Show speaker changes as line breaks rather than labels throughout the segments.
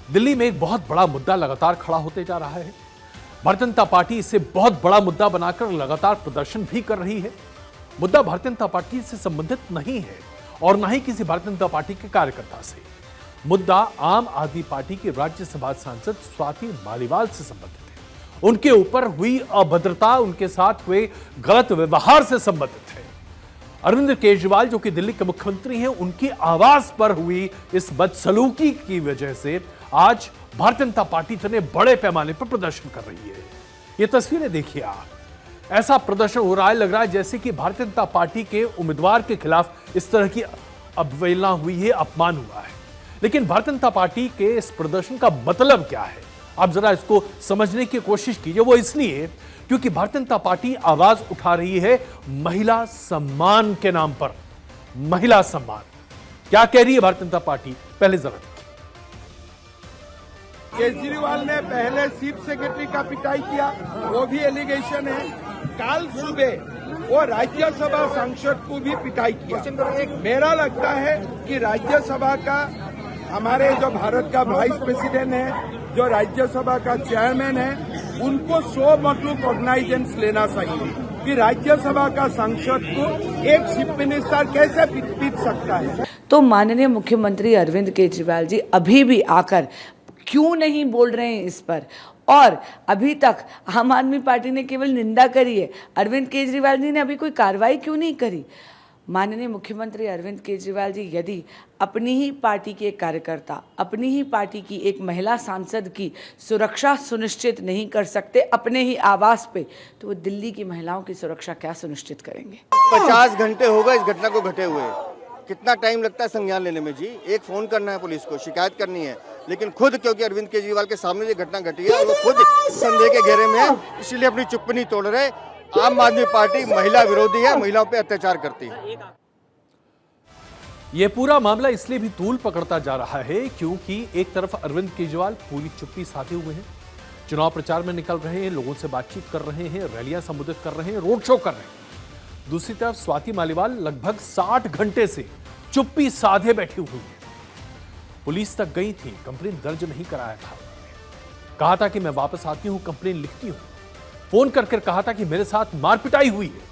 दिल्ली में एक बहुत बड़ा मुद्दा लगातार खड़ा होते जा रहा है। भारतीय जनता पार्टी इसे बहुत बड़ा मुद्दा बनाकर लगातार प्रदर्शन भी कर रही है। मुद्दा भारतीय जनता पार्टी से संबंधित नहीं है और न ही किसी भारतीय जनता पार्टी के कार्यकर्ता से। मुद्दा आम आदमी पार्टी की राज्यसभा सांसद स्वाति मालीवाल से संबंधित है। उनके ऊपर हुई अभद्रता, उनके साथ हुए गलत व्यवहार से संबंधित है। अरविंद केजरीवाल जो कि दिल्ली के मुख्यमंत्री हैं, उनकी आवाज पर हुई इस बदसलूकी की वजह से आज भारतीय जनता पार्टी इतने बड़े पैमाने पर प्रदर्शन कर रही है। ये तस्वीरें देखिए आप, ऐसा प्रदर्शन हो रहा है, लग रहा है जैसे कि भारतीय जनता पार्टी के उम्मीदवार के खिलाफ इस तरह की अवहेलना हुई है, अपमान हुआ है। लेकिन भारतीय जनता पार्टी के इस प्रदर्शन का मतलब क्या है, आप जरा इसको समझने की कोशिश कीजिए। वो इसलिए क्योंकि भारतीय जनता पार्टी आवाज उठा रही है महिला सम्मान के नाम पर। महिला सम्मान क्या कह रही है भारतीय जनता पार्टी, पहले जरा देखिए।
केजरीवाल ने पहले चीफ सेक्रेटरी का पिटाई किया, वो भी एलिगेशन है। कल सुबह वो राज्यसभा सांसद को भी पिटाई किया। मेरा लगता है कि राज्यसभा का हमारे जो भारत का वाइस प्रेसिडेंट है, जो राज्यसभा का चेयरमैन है, उनको 100 मतलब कॉग्नाइजेंस लेना चाहिए कि राज्यसभा का सांसद को एक चीफ मिनिस्टर कैसे पीट सकता है।
तो माननीय मुख्यमंत्री अरविंद केजरीवाल जी अभी भी आकर क्यों नहीं बोल रहे हैं इस पर? और अभी तक आम आदमी पार्टी ने केवल निंदा करी है, अरविंद केजरीवाल जी ने अभी कोई कार्रवाई क्यों नहीं करी? माननीय मुख्यमंत्री अरविंद केजरीवाल जी यदि अपनी ही पार्टी के एक कार्यकर्ता, अपनी ही पार्टी की एक महिला सांसद की सुरक्षा सुनिश्चित नहीं कर सकते अपने ही आवास पे, तो वो दिल्ली की महिलाओं की सुरक्षा क्या सुनिश्चित करेंगे?
50 घंटे हो गए इस घटना को घटे हुए। कितना टाइम लगता है संज्ञान लेने में जी? एक फोन करना है पुलिस को, शिकायत करनी है, लेकिन खुद क्योंकि अरविंद केजरीवाल के सामने ये घटना घटी है और वो खुद संदेह के घेरे में है, इसीलिए अपनी चुप्पी नहीं तोड़ रहे। आम आदमी पार्टी महिला विरोधी है, महिलाओं पे अत्याचार करती है।
यह पूरा मामला इसलिए भी तूल पकड़ता जा रहा है क्योंकि एक तरफ अरविंद केजरीवाल पूरी चुप्पी साधे हुए हैं, चुनाव प्रचार में निकल रहे हैं, लोगों से बातचीत कर रहे हैं, रैलियां संबोधित कर रहे हैं, रोड शो कर रहे हैं। दूसरी तरफ स्वाति मालीवाल लगभग 60 घंटे से चुप्पी साधे बैठी हुई है। पुलिस तक गई थी, कंप्लेन दर्ज नहीं कराया था, कहा था कि मैं वापस आती हूं, कंप्लेन लिखती हूं, फोन करके कहा था कि मेरे साथ मारपिटाई हुई है,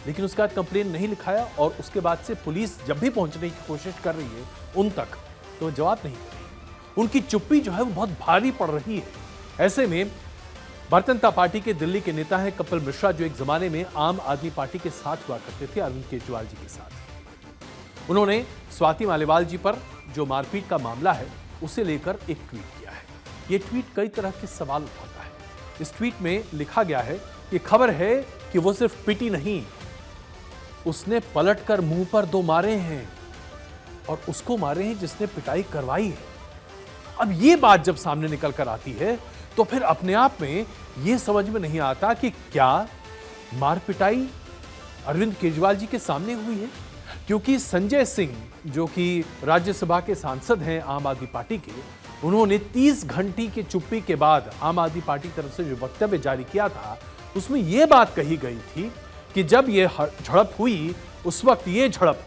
लेकिन उसके बाद कंप्लेन नहीं लिखाया। और उसके बाद से पुलिस जब भी पहुंचने की कोशिश कर रही है उन तक, तो जवाब नहीं दे रही। उनकी चुप्पी जो है वो बहुत भारी पड़ रही है। ऐसे में भारतीय जनता पार्टी के दिल्ली के नेता हैं कपिल मिश्रा, जो एक जमाने में आम आदमी पार्टी के साथ हुआ करते थे अरविंद केजरीवाल जी के साथ। उन्होंने स्वाति मालीवाल जी पर जो मारपीट का मामला है उसे लेकर एक ट्वीट किया है। यह ट्वीट कई तरह के सवाल उठाता है। इस ट्वीट में लिखा गया है कि खबर है कि वो सिर्फ पिटी नहीं, उसने पलटकर मुंह पर 2 मारे हैं और उसको मारे हैं जिसने पिटाई करवाई है। अब ये बात जब सामने निकल कर आती है तो फिर अपने आप में यह समझ में नहीं आता कि क्या मार पिटाई अरविंद केजरीवाल जी के सामने हुई है, क्योंकि संजय सिंह जो कि राज्यसभा के सांसद हैं आम आदमी पार्टी के, उन्होंने 30 घंटे की चुप्पी के बाद आम आदमी पार्टी की तरफ से जो वक्तव्य जारी किया था उसमें यह बात कही गई थी कि जब यह झड़प हुई उस वक्त यह झड़प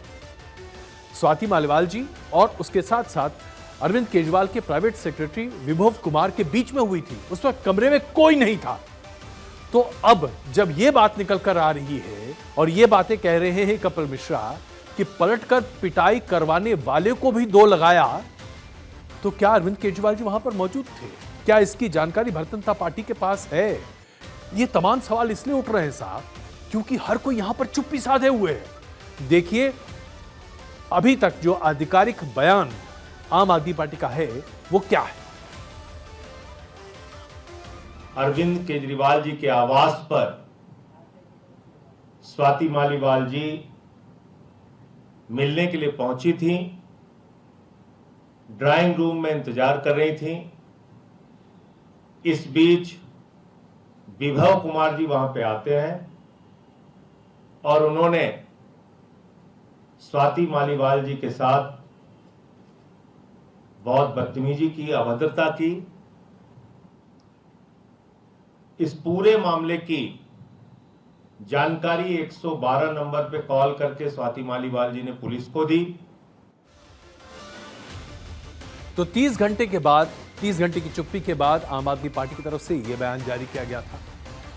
स्वाति मालीवाल जी और उसके साथ साथ अरविंद केजरीवाल के प्राइवेट सेक्रेटरी विभव कुमार के बीच में हुई थी। उस वक्त कमरे में कोई नहीं था। तो अब जब यह बात निकल कर आ रही है और यह बातें कह रहे हैं कपिल मिश्रा कि पलटकर पिटाई करवाने वाले को भी 2 लगाया, तो क्या अरविंद केजरीवाल जी वहां पर मौजूद थे? क्या इसकी जानकारी भारतीय जनता पार्टी के पास है? ये तमाम सवाल इसलिए उठ रहे हैं साहब क्योंकि हर कोई यहां पर चुप्पी साधे हुए है। देखिए, अभी तक जो आधिकारिक बयान आम आदमी पार्टी का है वो क्या है।
अरविंद केजरीवाल जी के आवास पर स्वाति मालीवाल जी मिलने के लिए पहुंची थी, ड्राइंग रूम में इंतजार कर रही थी। इस बीच विभव कुमार जी वहां पे आते हैं और उन्होंने स्वाति मालीवाल जी के साथ बहुत बदतमीजी की, अभद्रता की। इस पूरे मामले की जानकारी 112 नंबर पे कॉल करके स्वाति मालीवाल जी ने पुलिस को दी।
तो 30 घंटे के बाद, 30 घंटे की चुप्पी के बाद आम आदमी पार्टी की तरफ से यह बयान जारी किया गया था।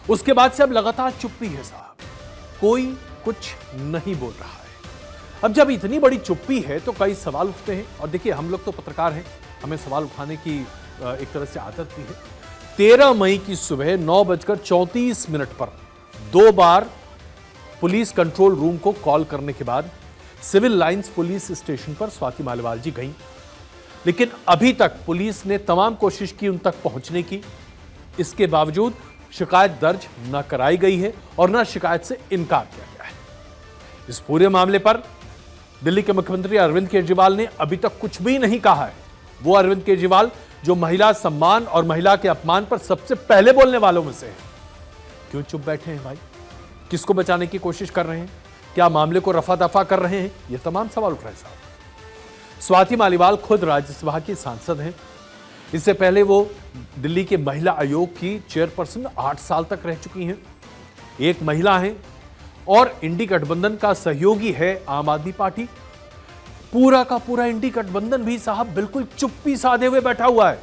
उसके बाद से अब लगातार चुप्पी है साहब, कोई कुछ नहीं बोल रहा है। अब जब इतनी बड़ी चुप्पी है तो कई सवाल उठते हैं, और देखिए हम लोग तो पत्रकार हैं, हमें सवाल उठाने की एक तरह से आदत भी है। 13 मई की सुबह 9:34 पर 2 बार पुलिस कंट्रोल रूम को कॉल करने के बाद सिविल लाइंस पुलिस स्टेशन पर स्वाति मालीवाल जी गईं, लेकिन अभी तक पुलिस ने तमाम कोशिश की उन तक पहुंचने की। इसके बावजूद शिकायत दर्ज न कराई गई है और न शिकायत से इनकार किया गया है। इस पूरे मामले पर दिल्ली के मुख्यमंत्री अरविंद केजरीवाल ने अभी तक कुछ भी नहीं कहा है। वो अरविंद केजरीवाल जो महिला सम्मान और महिला के अपमान पर सबसे पहले बोलने वालों में से है, क्यों चुप बैठे हैं भाई? किसको बचाने की कोशिश कर रहे हैं? क्या मामले को रफा दफा कर रहे हैं? ये तमाम सवाल उठ रहे हैं साहब। स्वाति मालीवाल खुद राज्यसभा की सांसद हैं। इससे पहले वो दिल्ली के महिला आयोग की चेयरपर्सन 8 साल तक रह चुकी हैं। एक महिला हैं और इंडी गठबंधन का सहयोगी है आम आदमी पार्टी। पूरा का पूरा इंडी गठबंधन भी साहब बिल्कुल चुप्पी साधे हुए बैठा हुआ है।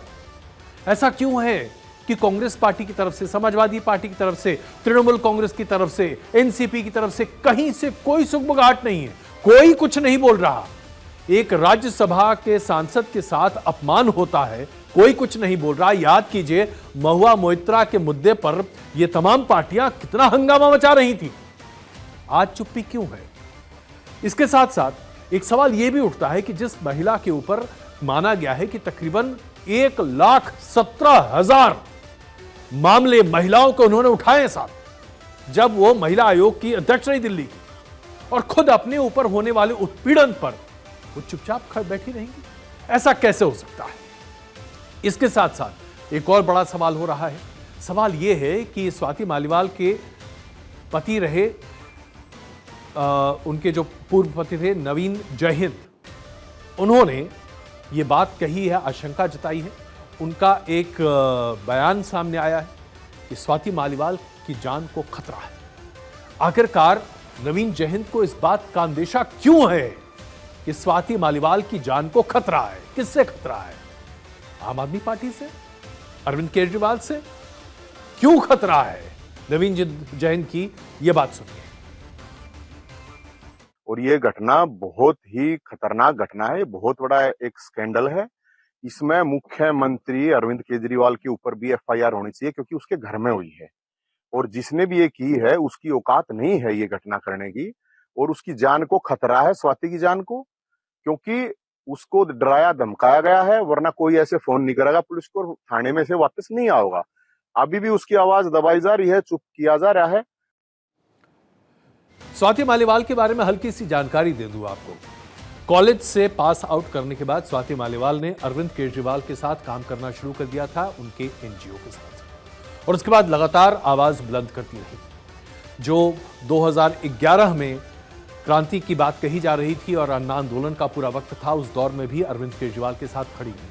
ऐसा क्यों है कि कांग्रेस पार्टी की तरफ से, समाजवादी पार्टी की तरफ से, तृणमूल कांग्रेस की तरफ से, एनसीपी की तरफ से कहीं से कोई सुगबुगाहट नहीं है, कोई कुछ नहीं बोल रहा। एक राज्यसभा के सांसद के साथ अपमान होता है, कोई कुछ नहीं बोल रहा। याद कीजिए महुआ मोइत्रा के मुद्दे पर यह तमाम पार्टियां कितना हंगामा मचा रही थी। आज चुप्पी क्यों है? इसके साथ साथ एक सवाल यह भी उठता है कि जिस महिला के ऊपर माना गया है कि तकरीबन 1,17,000 मामले महिलाओं को उन्होंने उठाए साथ, जब वो महिला आयोग की अध्यक्ष रही दिल्ली की, और खुद अपने ऊपर होने वाले उत्पीड़न पर वो चुपचाप बैठी रहेंगी, ऐसा कैसे हो सकता है? इसके साथ साथ एक और बड़ा सवाल हो रहा है। सवाल यह है कि स्वाति मालीवाल के पति रहे, उनके जो पूर्व पति थे नवीन जयहिंद, उन्होंने ये बात कही है, आशंका जताई है। उनका एक बयान सामने आया है कि स्वाति मालीवाल की जान को खतरा है। आखिरकार नवीन जयहिंद को इस बात का अंदेशा क्यों है कि स्वाति मालीवाल की जान को खतरा है? किससे खतरा है? आम आदमी पार्टी से? अरविंद केजरीवाल से? क्यों खतरा है नवीन जयहिंद की? यह बात सुनिए।
और ये घटना बहुत ही खतरनाक घटना है, बहुत बड़ा एक स्कैंडल है। इसमें मुख्यमंत्री अरविंद केजरीवाल के ऊपर भी एफआईआर होनी चाहिए, क्योंकि उसके घर में हुई है और जिसने भी ये की है उसकी औकात नहीं है ये घटना करने की, और उसकी जान को खतरा है, स्वाति की जान को, क्योंकि उसको डराया धमकाया गया है, वरना कोई ऐसे फोन नहीं करेगा पुलिस को, थाने में से वापस नहीं आओगा। अभी भी उसकी आवाज दबाई जा रही है, चुप किया जा रहा है।
स्वाति मालीवाल के बारे में हल्की सी जानकारी दे दूं आपको। कॉलेज से पास आउट करने के बाद स्वाति मालीवाल ने अरविंद केजरीवाल के साथ काम करना शुरू कर दिया था, उनके एनजीओ के साथ, और उसके बाद लगातार आवाज बुलंद करती रही। जो 2011 में क्रांति की बात कही जा रही थी और अन्ना आंदोलन का पूरा वक्त था, उस दौर में भी अरविंद केजरीवाल के साथ खड़ी हुई।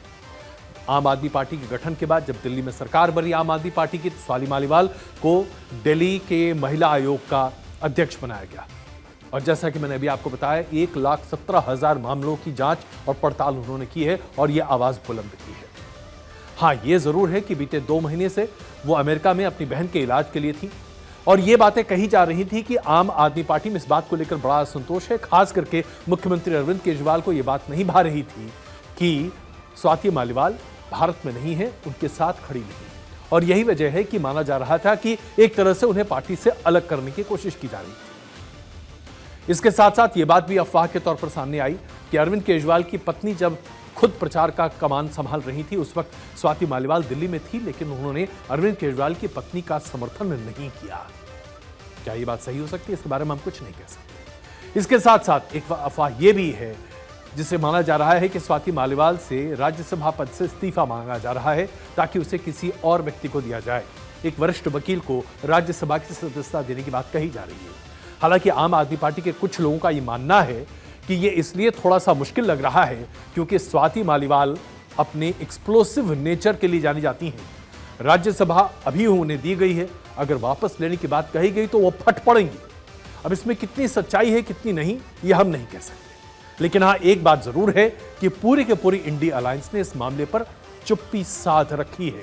आम आदमी पार्टी के गठन के बाद जब दिल्ली में सरकार बनी आम आदमी पार्टी की, तो स्वाति मालीवाल को दिल्ली के महिला आयोग का अध्यक्ष बनाया गया, और जैसा कि मैंने अभी आपको बताया 1,17,000 मामलों की जांच और पड़ताल उन्होंने की है और यह आवाज बुलंद की है। हाँ, यह जरूर है कि बीते 2 महीने से वो अमेरिका में अपनी बहन के इलाज के लिए थी, और ये बातें कही जा रही थी कि आम आदमी पार्टी में इस बात को लेकर बड़ा असंतोष है। खास करके मुख्यमंत्री अरविंद केजरीवाल को यह बात नहीं भा रही थी कि स्वाति मालीवाल भारत में नहीं है, उनके साथ खड़ी नहीं, और यही वजह है कि माना जा रहा था कि एक तरह से उन्हें पार्टी से अलग करने की कोशिश की जा रही थी। इसके साथ साथ ये बात भी अफवाह के तौर पर सामने आई कि अरविंद केजरीवाल की पत्नी जब खुद प्रचार का कमान संभाल रही थी, उस वक्त स्वाति मालीवाल दिल्ली में थी, लेकिन उन्होंने अरविंद केजरीवाल की पत्नी का समर्थन नहीं किया। क्या ये बात सही हो सकती है? इसके बारे में हम कुछ नहीं कह सकते। इसके साथ साथ एक अफवाह यह भी है जिसे माना जा रहा है कि स्वाति मालीवाल से राज्यसभा पद से इस्तीफा मांगा जा रहा है ताकि उसे किसी और व्यक्ति को दिया जाए। एक वरिष्ठ वकील को राज्यसभा की सदस्यता देने की बात कही जा रही है। हालांकि आम आदमी पार्टी के कुछ लोगों का यह मानना है कि यह इसलिए थोड़ा सा मुश्किल लग रहा है क्योंकि स्वाति मालीवाल अपने एक्सप्लोसिव नेचर के लिए जानी जाती हैं। राज्यसभा अभी उन्हें दी गई है, अगर वापस लेने की बात कही गई तो वो फट पड़ेंगी। अब इसमें कितनी सच्चाई है कितनी नहीं, यह हम नहीं कह सकते, लेकिन हां, एक बात जरूर है कि पूरी के पूरी इंडी अलायंस ने इस मामले पर चुप्पी साध रखी है।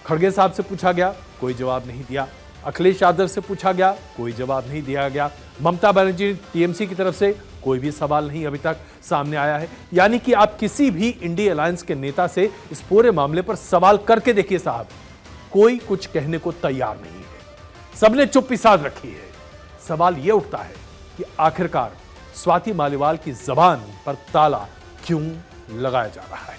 खड़गे साहब से पूछा गया, कोई जवाब नहीं दिया। अखिलेश यादव से पूछा गया, कोई जवाब नहीं दिया गया। ममता बनर्जी टीएमसी की तरफ से कोई भी सवाल नहीं अभी तक सामने आया है। यानी कि आप किसी भी इंडी अलायंस के नेता से इस पूरे मामले पर सवाल करके देखिए साहब, कोई कुछ कहने को तैयार नहीं है। सबने चुप्पी साध रखी है। सवाल यह उठता है कि आखिरकार स्वाति मालीवाल की जबान पर ताला क्यों लगाया जा रहा है।